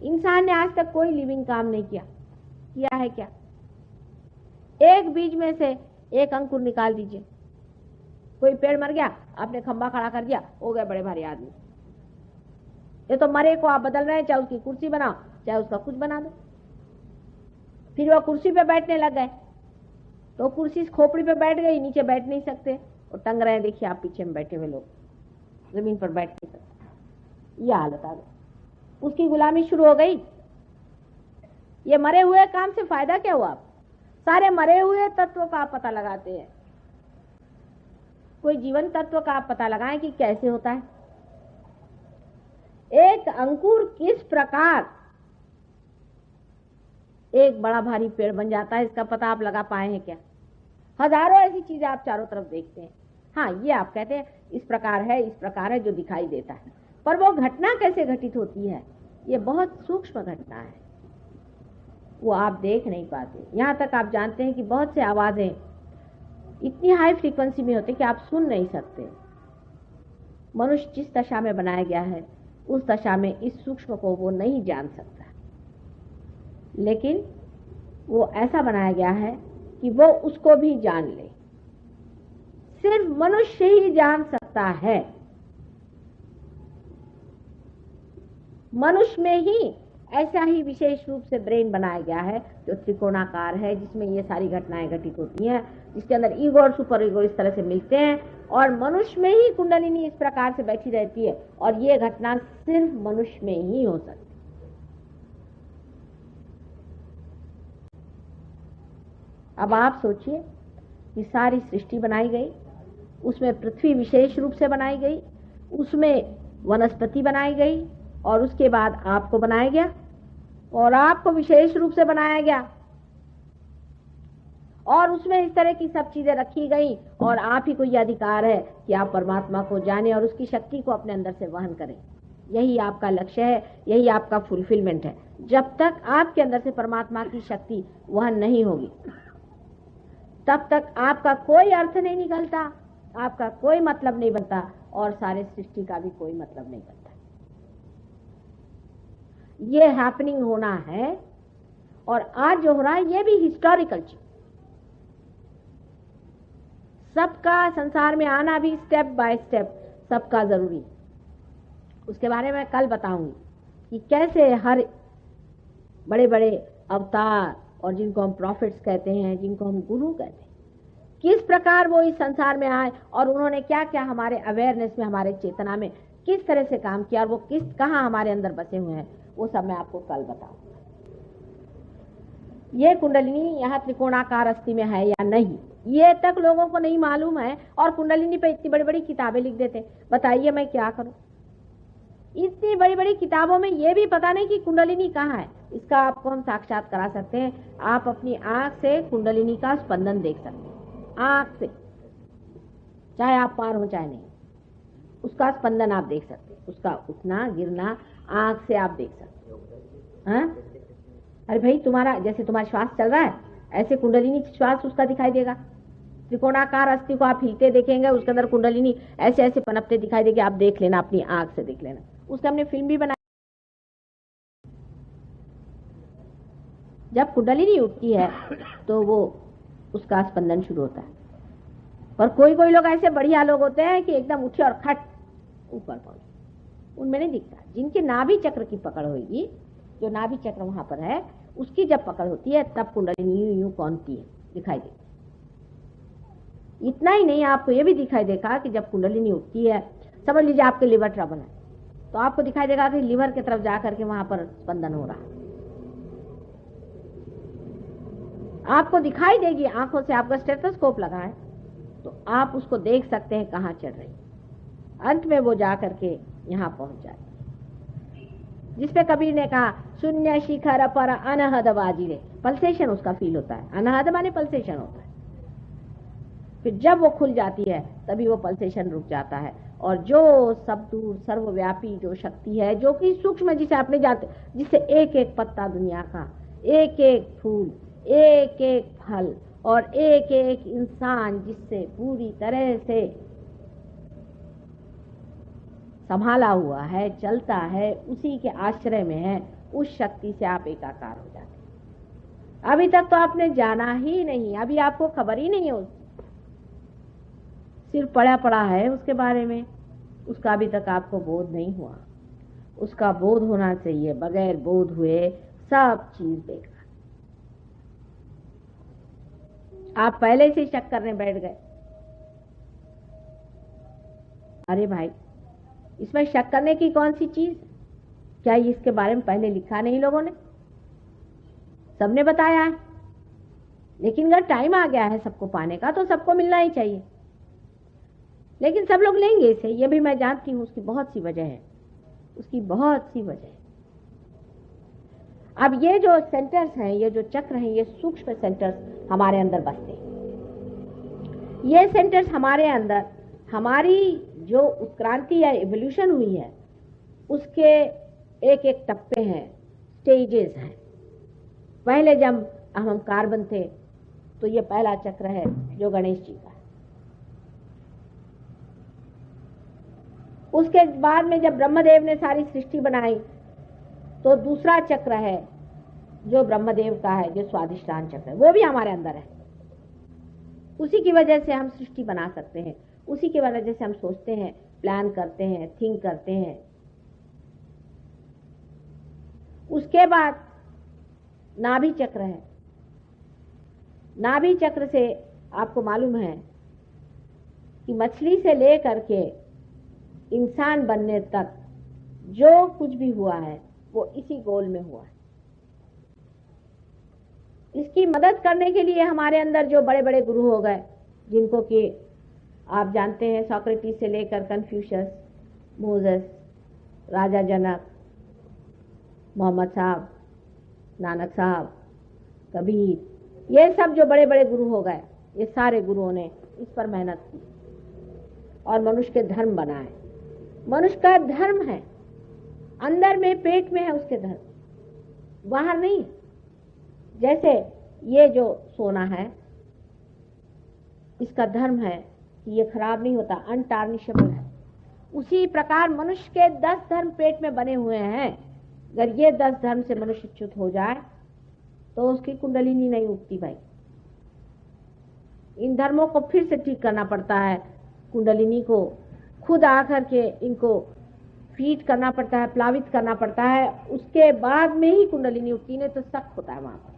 इंसान ने आज तक कोई लिविंग काम नहीं किया है क्या? एक बीज में से एक अंकुर निकाल दीजिए। कोई पेड़ मर गया, आपने खंबा खड़ा कर दिया, हो गए बड़े भारी आदमी। ये तो मरे को आप बदल रहे हैं, चाहे उसकी कुर्सी बनाओ, चाहे उसका कुछ बना दो। फिर वो कुर्सी पे बैठने लग गए तो कुर्सी खोपड़ी पे बैठ गई, नीचे बैठ नहीं सकते और टंग रहे हैं। देखिए आप पीछे में बैठे हुए लोग, जमीन पर बैठ नहीं सकते। यह हालत आ गई, उसकी गुलामी शुरू हो गई। ये मरे हुए काम से फायदा क्या हुआ? आप सारे मरे हुए तत्व का आप पता लगाते हैं, कोई जीवन तत्व का आप पता लगाएं कि कैसे होता है। एक अंकुर किस प्रकार एक बड़ा भारी पेड़ बन जाता है, इसका पता आप लगा पाए हैं क्या? हजारों ऐसी चीजें आप चारों तरफ देखते हैं। हाँ, ये आप कहते हैं इस प्रकार है जो दिखाई देता है, पर वो घटना कैसे घटित होती है, ये बहुत सूक्ष्म घटना है, वो आप देख नहीं पाते। यहां तक आप जानते हैं कि बहुत से आवाजें इतनी हाई फ्रीक्वेंसी में होती कि आप सुन नहीं सकते। मनुष्य जिस दशा में बनाया गया है उस दशा में इस सूक्ष्म को वो नहीं जान सकता, लेकिन वो ऐसा बनाया गया है कि वो उसको भी जान ले। सिर्फ मनुष्य ही जान सकता है। मनुष्य में ही ऐसा ही विशेष रूप से ब्रेन बनाया गया है जो त्रिकोणाकार है, जिसमें ये सारी घटनाएं घटित होती हैं, जिसके अंदर ईगो और सुपर ईगो इस तरह से मिलते हैं, और मनुष्य में ही कुंडलिनी इस प्रकार से बैठी रहती है। और ये घटना सिर्फ मनुष्य में ही हो सकती है। अब आप सोचिए कि सारी सृष्टि बनाई गई, उसमें पृथ्वी विशेष रूप से बनाई गई, उसमें वनस्पति बनाई गई, और उसके बाद आपको बनाया गया और आपको विशेष रूप से बनाया गया, और उसमें इस तरह की सब चीजें रखी गई, और आप ही को यह अधिकार है कि आप परमात्मा को जानें और उसकी शक्ति को अपने अंदर से वहन करें। यही आपका लक्ष्य है, यही आपका फुलफिलमेंट है। जब तक आपके अंदर से परमात्मा की शक्ति वहन नहीं होगी तब तक आपका कोई अर्थ नहीं निकलता, आपका कोई मतलब नहीं बनता, और सारे सृष्टि का भी कोई मतलब नहीं बनता। ये हैपनिंग होना है, और आज जो हो रहा है ये भी हिस्टोरिकल चीज। सबका संसार में आना भी स्टेप बाय स्टेप सबका जरूरी। उसके बारे में कल बताऊंगी कि कैसे हर बड़े बड़े अवतार, और जिनको हम प्रॉफिट्स कहते हैं, जिनको हम गुरु कहते हैं, किस प्रकार वो इस संसार में आए और उन्होंने क्या क्या हमारे अवेयरनेस में, हमारे चेतना में किस तरह से काम किया, और वो कहाँ हमारे अंदर बसे हुए हैं, वो सब मैं आपको कल बताऊंगा। ये कुंडलिनी यहाँ त्रिकोणाकार अस्थि में है या नहीं, ये तक लोगों को नहीं मालूम है। और कुंडलिनी पे इतनी बड़ी बड़ी किताबें लिख देते। बताइए मैं क्या करूं? इतनी बड़ी बड़ी किताबों में ये भी पता नहीं कि कुंडलिनी कहाँ है। इसका आपको हम साक्षात करा सकते हैं। आप अपनी आंख से कुंडलिनी का स्पंदन देख सकते हैं, आंख से, चाहे आप पार हो चाहे नहीं, उसका स्पंदन आप देख सकते हैं, उसका उठना गिरना आंख से आप देख सकते हो। हाँ, अरे भाई, तुम्हारा जैसे तुम्हारा श्वास चल रहा है, ऐसे कुंडलिनी श्वास उसका दिखाई देगा। त्रिकोणाकार अस्थि को आप हिलते देखेंगे, उसके अंदर कुंडलिनी ऐसे ऐसे पनपते दिखाई देगी। आप देख लेना, अपनी आंख से देख लेना। उसका हमने फिल्म भी बनाई। जब कुंडलिनी उठती है तो वो उसका स्पंदन शुरू होता है। और कोई कोई लोग ऐसे बढ़िया लोग होते हैं कि एकदम उठे और खट ऊपर पहुंचे, उनमें नहीं दिखता। जिनके नाभि चक्र की पकड़ होगी, जो नाभि चक्र वहां पर है, उसकी जब पकड़ होती है तब कुंडलिनी यूं यूं कौनती है, दिखाई देती। इतना ही नहीं, आपको ये भी दिखाई देगा कि जब कुंडलिनी उठती है, समझ लीजिए आपके लिवर ट्रबल है, तो आपको दिखाई देगा कि लिवर की तरफ जाकर के वहां पर स्पंदन हो रहा है। आपको दिखाई देगी आंखों से। आपका स्टेथोस्कोप लगा है तो आप उसको देख सकते हैं कहाँ चल रही। अंत में वो जा करके यहाँ पहुंच जाती है, जिसपे कबीर ने कहा, शून्य शिखर पर अनहद बाजिरे। पल्सेशन उसका फील होता है। अनहद माने पल्सेशन होता है। फिर जब वो खुल जाती है तभी वो पल्सेशन रुक जाता है। और जो सब दूर सर्वव्यापी जो शक्ति है, जो कि सूक्ष्म, जिसे आपने जानते, जिससे एक एक पत्ता दुनिया का, एक एक फूल, एक एक फल और एक एक इंसान जिससे पूरी तरह से संभाला हुआ है, चलता है, उसी के आश्रय में है, उस शक्ति से आप एकाकार हो जाते हैं। अभी तक तो आपने जाना ही नहीं, अभी आपको खबर ही नहीं है, सिर्फ पढ़ा पढ़ा है उसके बारे में, उसका अभी तक आपको बोध नहीं हुआ। उसका बोध होना चाहिए। बगैर बोध हुए सब चीज बेकार। आप पहले से शक करने बैठ गए। अरे भाई, इसमें शक करने की कौन सी चीज? क्या इसके बारे में पहले लिखा नहीं लोगों ने? सबने बताया है। लेकिन अगर टाइम आ गया है सबको पाने का तो सबको मिलना ही चाहिए। लेकिन सब लोग लेंगे इसे, ये भी मैं जानती हूँ। उसकी बहुत सी वजह है, उसकी बहुत सी वजह है। अब ये जो सेंटर्स हैं, ये जो चक्र हैं, ये सूक्ष्म सेंटर्स हमारे अंदर बसते हैं। ये सेंटर्स हमारे अंदर, हमारी जो उत्क्रांति या इवोल्यूशन हुई है, उसके एक एक टप्पे हैं, स्टेजेस हैं। पहले जब हम कार्बन थे तो ये पहला चक्र है जो गणेश जी का। उसके बाद में जब ब्रह्मदेव ने सारी सृष्टि बनाई तो दूसरा चक्र है जो ब्रह्मदेव का है, जो स्वादिष्ठान चक्र है, वो भी हमारे अंदर है। उसी की वजह से हम सृष्टि बना सकते हैं, उसी की वजह से हम सोचते हैं, प्लान करते हैं, थिंक करते हैं। उसके बाद नाभि चक्र है। नाभि चक्र से आपको मालूम है कि मछली से लेकर के इंसान बनने तक जो कुछ भी हुआ है वो इसी गोल में हुआ है। इसकी मदद करने के लिए हमारे अंदर जो बड़े बड़े गुरु हो गए, जिनको कि आप जानते हैं, सोक्रेटिस से लेकर कन्फ्यूशियस, मोसेस, राजा जनक, मोहम्मद साहब, नानक साहब, कबीर, ये सब जो बड़े बड़े गुरु हो गए, ये सारे गुरुओं ने इस पर मेहनत की और मनुष्य के धर्म बनाए। मनुष्य का धर्म है, अंदर में, पेट में है उसके धर्म, बाहर नहीं। जैसे ये जो सोना है, इसका धर्म है कि ये खराब नहीं होता, अनटार्निशेबल है। उसी प्रकार मनुष्य के 10 धर्म पेट में बने हुए हैं। अगर ये 10 धर्म से मनुष्य च्युत हो जाए तो उसकी कुंडलिनी नहीं उठती भाई। इन धर्मों को फिर से ठीक करना पड़ता है, कुंडलिनी को खुद आकर के इनको फीड करना पड़ता है, प्लावित करना पड़ता है। उसके बाद में ही कुंडलिनी उठती, नहीं तो सख्त होता है वहां पर।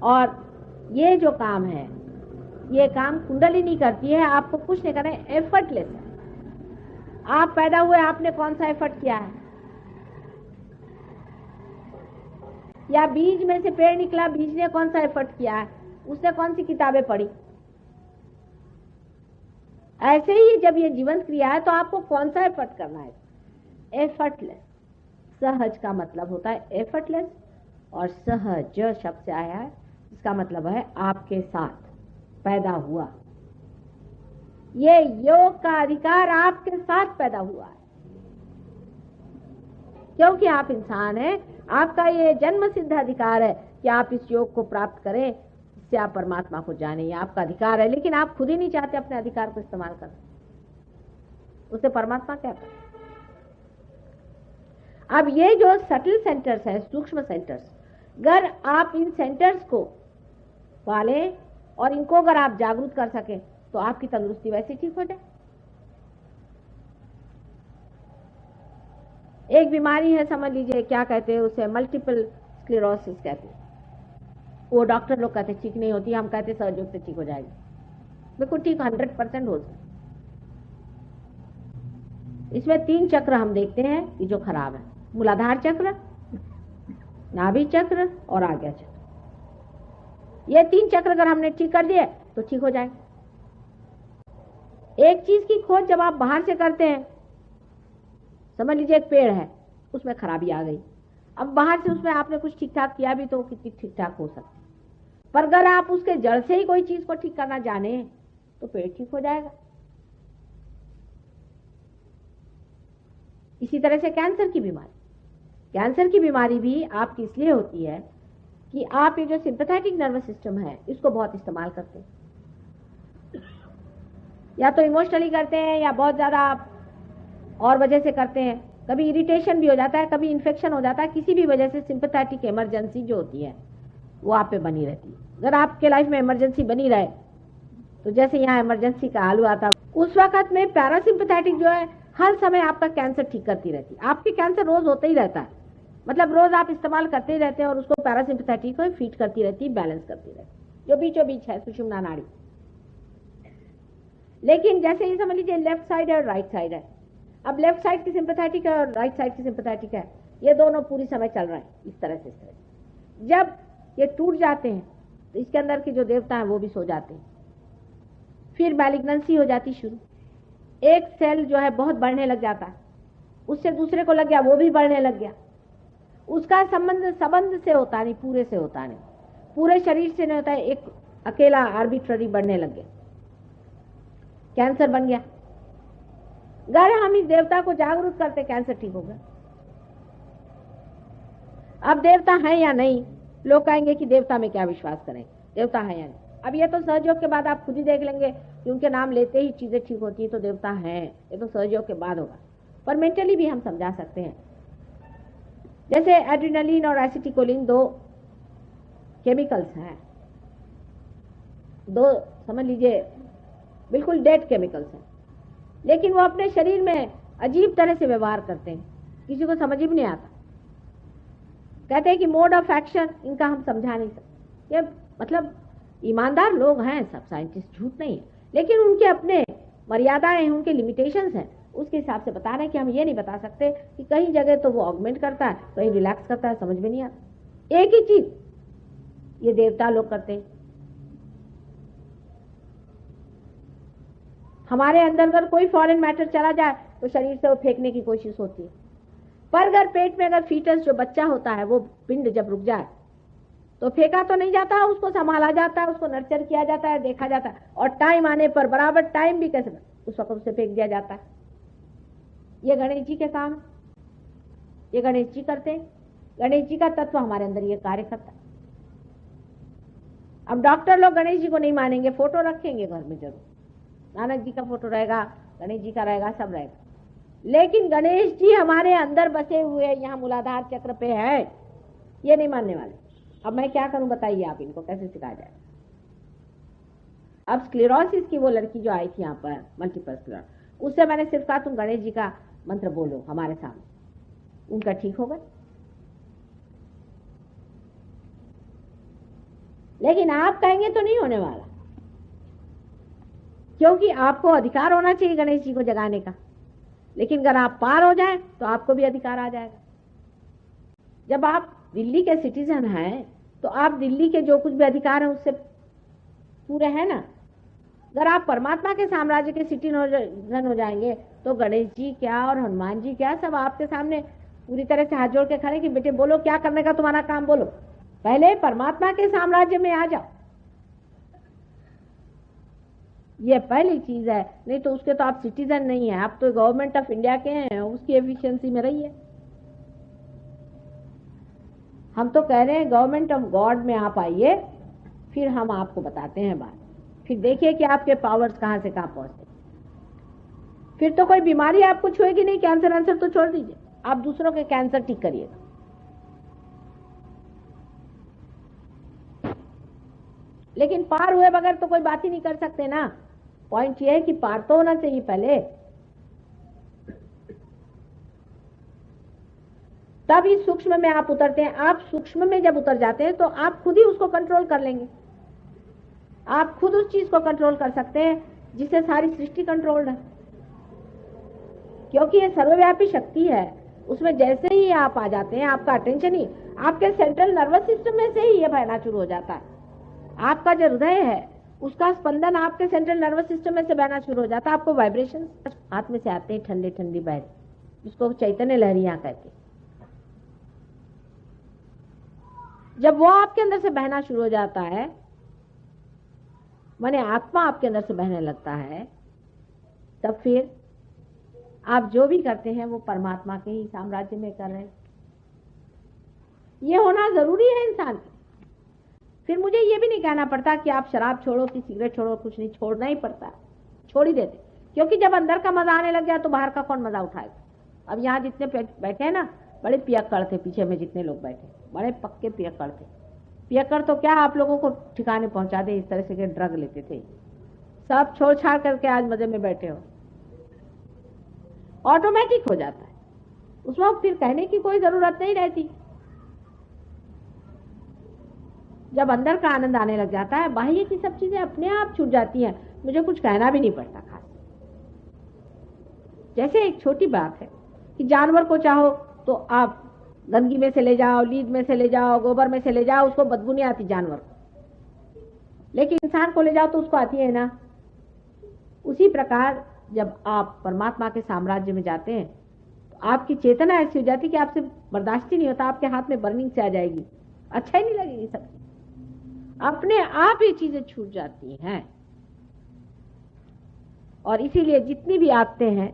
और ये जो काम है, ये काम कुंडलिनी करती है। आपको कुछ नहीं करना है, एफर्टलेस है। आप पैदा हुए, आपने कौन सा एफर्ट किया है? या बीज में से पेड़ निकला, बीज ने कौन सा एफर्ट किया है, उसने कौन सी किताबें पढ़ी। ऐसे ही जब ये जीवंत क्रिया है तो आपको कौन सा एफर्ट करना है, एफर्टलेस। सहज का मतलब होता है एफर्टलेस, और सहज शब्द से आया है, इसका मतलब है आपके साथ पैदा हुआ। ये योग का अधिकार आपके साथ पैदा हुआ है, क्योंकि आप इंसान हैं। आपका ये जन्म सिद्ध अधिकार है कि आप इस योग को प्राप्त करें, इससे आप परमात्मा को जाने, ये आपका अधिकार है। लेकिन आप खुद ही नहीं चाहते अपने अधिकार को इस्तेमाल करना, उसे परमात्मा क्या करे। अब ये जो सटल सेंटर्स है, सूक्ष्म सेंटर्स, अगर आप इन सेंटर्स को पालें और इनको अगर आप जागरूक कर सकें तो आपकी तंदुरुस्ती वैसे ठीक हो जाए। एक बीमारी है, समझ लीजिए, क्या कहते हैं उसे, मल्टीपल स्क्लेरोसिस कहते हैं। वो डॉक्टर लोग कहते ठीक नहीं होती, हम कहते सहयोग से ठीक हो जाएगी। बिल्कुल ठीक 100% हो सकता। इसमें 3 चक्र हम देखते हैं कि जो खराब है, मूलाधार चक्र, नाभि चक्र और आज्ञा चक्र। ये 3 चक्र अगर हमने ठीक कर दिए तो ठीक हो जाएगा। एक चीज की खोज जब आप बाहर से करते हैं, समझ लीजिए एक पेड़ है, उसमें खराबी आ गई, अब बाहर से उसमें आपने कुछ ठीक ठाक किया भी तो कितनी ठीक ठाक हो सकती, पर अगर आप उसके जड़ से ही कोई चीज को ठीक करना जाने तो पेड़ ठीक हो जाएगा। इसी तरह से कैंसर की बीमारी भी आपकी इसलिए होती है कि आप ये जो सिंपैथेटिक नर्वस सिस्टम है इसको बहुत इस्तेमाल करते हैं, या तो इमोशनली करते हैं या बहुत ज्यादा आप और वजह से करते हैं। कभी इरिटेशन भी हो जाता है, कभी इन्फेक्शन हो जाता है, किसी भी वजह से सिंपैथेटिक इमरजेंसी जो होती है वो आप पे बनी रहती है। अगर आपके लाइफ में इमरजेंसी बनी रहे तो जैसे यहाँ इमरजेंसी का हाल हुआ था, उस वक्त में पैरासिम्पैथेटिक जो है हर समय आपका कैंसर ठीक करती रहती है। आपके कैंसर रोज होता ही रहता है, मतलब रोज आप इस्तेमाल करते ही रहते हैं और उसको पैरासिम्पैथेटिक को फीड करती रहती है, बैलेंस करती रहती है, जो बीचों बीच है सुषुम्ना नाड़ी। लेकिन जैसे ये समझ लीजिए लेफ्ट साइड है और राइट साइड है। अब लेफ्ट साइड की सिंपैथेटिक है और राइट साइड की सिंपैथेटिक है, ये दोनों पूरी समय चल रहे हैं इस तरह से। जब ये टूट जाते हैं तो इसके अंदर के जो देवता हैं वो भी सो जाते हैं, फिर मैलिग्नेंसी हो जाती शुरू। एक सेल जो है बहुत बढ़ने लग जाता है, उससे दूसरे को लग गया, वो भी बढ़ने लग गया। उसका संबंध से होता नहीं, पूरे से होता नहीं, पूरे शरीर से नहीं होता है, एक अकेला आर्बिट्ररी बढ़ने लग गया, कैंसर बन गया। अगर हम इस देवता को जागरूक करते कैंसर ठीक हो गया। अब देवता है या नहीं, लोग कहेंगे कि देवता में क्या विश्वास करें, देवता है या नहीं। अब ये तो सहयोग के बाद आप खुद ही देख लेंगे कि उनके नाम लेते ही चीजें ठीक होती है, तो देवता है, ये तो सहयोग के बाद होगा। पर मेंटली भी हम समझा सकते हैं, जैसे एड्रेनलिन और एसिटिकोलिन 2 केमिकल्स हैं, 2 समझ लीजिए बिल्कुल डेड केमिकल्स हैं, लेकिन वो अपने शरीर में अजीब तरह से व्यवहार करते हैं, किसी को समझ ही नहीं आता। कहते हैं कि मोड ऑफ एक्शन इनका हम समझा नहीं सकते। ये मतलब ईमानदार लोग हैं सब, साइंटिस्ट, झूठ नहीं है, लेकिन उनके अपने मर्यादाएं हैं, उनके लिमिटेशंस हैं, उसके हिसाब से बता रहे हैं कि हम ये नहीं बता सकते कि कहीं जगह तो वो ऑगमेंट करता है, कहीं रिलैक्स करता है, समझ में नहीं आता। एक ही चीज ये देवता लोग करते हैं। हमारे अंदर अगर कोई फॉरेन मैटर चला जाए तो शरीर से वो फेंकने की कोशिश होती है, पर अगर पेट में अगर फीटस जो बच्चा होता है वो पिंड जब रुक जाए तो फेंका तो नहीं जाता, उसको संभाला जाता है, उसको नर्चर किया जाता है, देखा जाता है, और टाइम आने पर बराबर टाइम भी कैसे उस वक्त उसे फेंक दिया जाता है। ये गणेश जी के काम, ये गणेश जी करते हैं। गणेश जी का तत्व हमारे अंदर ये कार्य करता है। अब डॉक्टर लोग गणेश जी को नहीं मानेंगे, फोटो रखेंगे घर में जरूर, नानक जी का फोटो रहेगा, गणेश जी का रहेगा, सब रहेगा, लेकिन गणेश जी हमारे अंदर बसे हुए यहाँ मूलाधार चक्र पे है, ये नहीं मानने वाले। अब मैं क्या करूं बताइए, आप इनको कैसे सिखाया जाए। अब स्क्लेरोसिस की वो लड़की जो आई थी यहाँ पर, मल्टीपल स्क्लेरोसिस, उससे मैंने सिर्फ कहा तुम गणेश जी का मंत्र बोलो हमारे सामने, उनका ठीक हो गया। लेकिन आप कहेंगे तो नहीं होने वाला, क्योंकि आपको अधिकार होना चाहिए गणेश जी को जगाने का, लेकिन अगर आप पार हो जाए तो आपको भी अधिकार आ जाएगा। जब आप दिल्ली के सिटीजन हैं तो आप दिल्ली के जो कुछ भी अधिकार हैं उससे पूरे हैं ना। अगर आप परमात्मा के साम्राज्य के सिटीजन हो जाएंगे तो गणेश जी क्या और हनुमान जी क्या, सब आपके सामने पूरी तरह से हाथ जोड़ के खड़े कि बेटे बोलो क्या करने का तुम्हारा काम, बोलो, पहले परमात्मा के साम्राज्य में आ जाओ। ये पहली चीज है, नहीं तो उसके तो आप सिटीजन नहीं है, आप तो गवर्नमेंट ऑफ इंडिया के हैं, उसकी एफिशिएंसी में रहिए। हम तो कह रहे हैं गवर्नमेंट ऑफ गॉड में आप आइए, फिर हम आपको बताते हैं बात, फिर देखिए कि आपके पावर्स कहां से कहां पहुंचते। फिर तो कोई बीमारी आपको छुएगी नहीं, कैंसर आंसर तो छोड़ दीजिए, आप दूसरों के कैंसर ठीक करिएगा। लेकिन पार हुए बगैर तो कोई बात ही नहीं कर सकते ना। पॉइंट ये है कि पार तो होना चाहिए पहले, तब इस सूक्ष्म में आप उतरते हैं। आप सूक्ष्म में जब उतर जाते हैं तो आप खुद ही उसको कंट्रोल कर लेंगे। आप खुद उस चीज को कंट्रोल कर सकते हैं जिससे सारी सृष्टि कंट्रोल्ड है, क्योंकि ये सर्वव्यापी शक्ति है। उसमें जैसे ही आप आ जाते हैं, आपका अटेंशन ही आपके सेंट्रल नर्वस सिस्टम में से ही ये बहना शुरू हो जाता है। आपका जो हृदय है उसका स्पंदन आपके सेंट्रल नर्वस सिस्टम में से बहना शुरू हो जाता है। आपको वाइब्रेशन हाथ में से आते हैं, ठंडे ठंडी बहर, जिसको चैतन्य लहरियां कहते हैं। जब वो आपके अंदर से बहना शुरू हो जाता है, माने आत्मा आपके अंदर से बहने लगता है, तब फिर आप जो भी करते हैं वो परमात्मा के ही साम्राज्य में कर रहे हैं। ये होना जरूरी है इंसान के। फिर मुझे ये भी नहीं कहना पड़ता कि आप शराब छोड़ो कि सिगरेट छोड़ो, कुछ नहीं, छोड़ना ही पड़ता, छोड़ ही देते, क्योंकि जब अंदर का मजा आने लग गया तो बाहर का कौन मजा उठाएगा। अब यहाँ जितने बैठे हैं ना, बड़े पियक्कड़ थे, पीछे में जितने लोग बैठे बड़े पक्के पियक्कड़ थे। पियक्कड़ तो क्या आप लोगों को ठिकाने पहुंचा दे, इस तरह से के ड्रग लेते थे, सब छोड़ छाड़ करके आज मजे में बैठे हो। ऑटोमेटिक हो जाता है, उसमें फिर कहने की कोई जरूरत नहीं रहती। जब अंदर का आनंद आने लग जाता है, बाह्य की सब चीजें अपने आप छूट जाती हैं, मुझे कुछ कहना भी नहीं पड़ता खास। जैसे एक छोटी बात है कि जानवर को चाहो तो आप गंदगी में से ले जाओ, लीद में से ले जाओ, गोबर में से ले जाओ, उसको बदबू नहीं आती जानवर को, लेकिन इंसान को ले जाओ तो उसको आती है ना। उसी प्रकार जब आप परमात्मा के साम्राज्य में जाते हैं तो आपकी चेतना ऐसी हो जाती है कि आपसे बर्दाश्त ही नहीं होता, आपके हाथ में बर्निंग से आ जाएगी, अच्छा ही नहीं लगेगी, सब अपने आप ये चीजें छूट जाती हैं। और इसीलिए जितनी भी आते हैं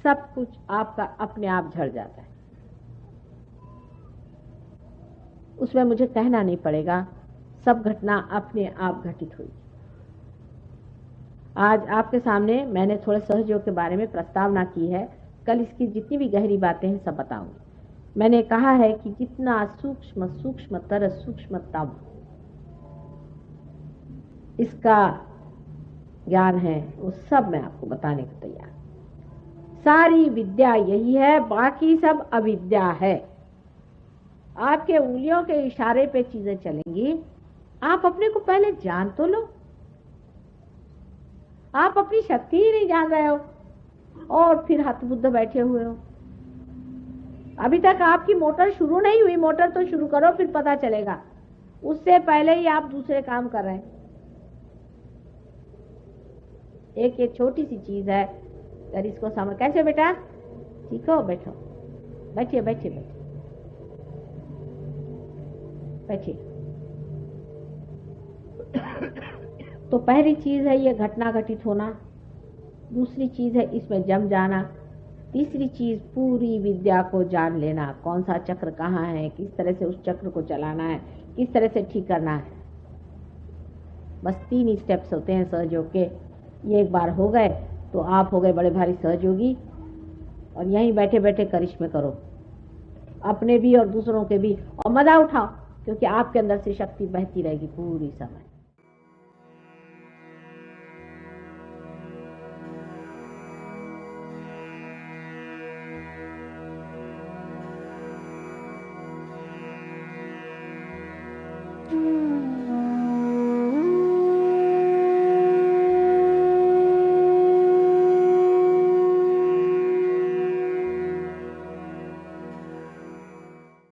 सब कुछ आपका अपने आप झड़ जाता है, उसमें मुझे कहना नहीं पड़ेगा, सब घटना अपने आप घटित हुई। आज आपके सामने मैंने थोड़े सहयोग के बारे में प्रस्तावना की है, कल इसकी जितनी भी गहरी बातें हैं सब बताऊंगी। मैंने कहा है कि जितना सूक्ष्म सूक्ष्मतर सूक्ष्मतम इसका ज्ञान है वो सब मैं आपको बताने को तैयार। सारी विद्या यही है, बाकी सब अविद्या है। आपके उंगलियों के इशारे पे चीजें चलेंगी, आप अपने को पहले जान तो लो। आप अपनी शक्ति ही नहीं जान रहे हो और फिर हतबुद्ध बैठे हुए हो। अभी तक आपकी मोटर शुरू नहीं हुई, मोटर तो शुरू करो फिर पता चलेगा। उससे पहले ही आप दूसरे काम कर रहे हैं। एक ये छोटी सी चीज है, अगर इसको समझ। कैसे बेटा, ठीक हो? बैठो, बैठिए बैठिए बैठिए बैठिए। तो पहली चीज है ये घटना घटित होना, दूसरी चीज है इसमें जम जाना, तीसरी चीज पूरी विद्या को जान लेना, कौन सा चक्र कहाँ है, किस तरह से उस चक्र को चलाना है, किस तरह से ठीक करना है। बस 3 स्टेप्स होते हैं सहयोग के। ये एक बार हो गए तो आप हो गए बड़े भारी सहयोगी, और यहीं बैठे बैठे करिश्मे करो, अपने भी और दूसरों के भी, और मजा उठाओ, क्योंकि आपके अंदर से शक्ति बहती रहेगी पूरी समय।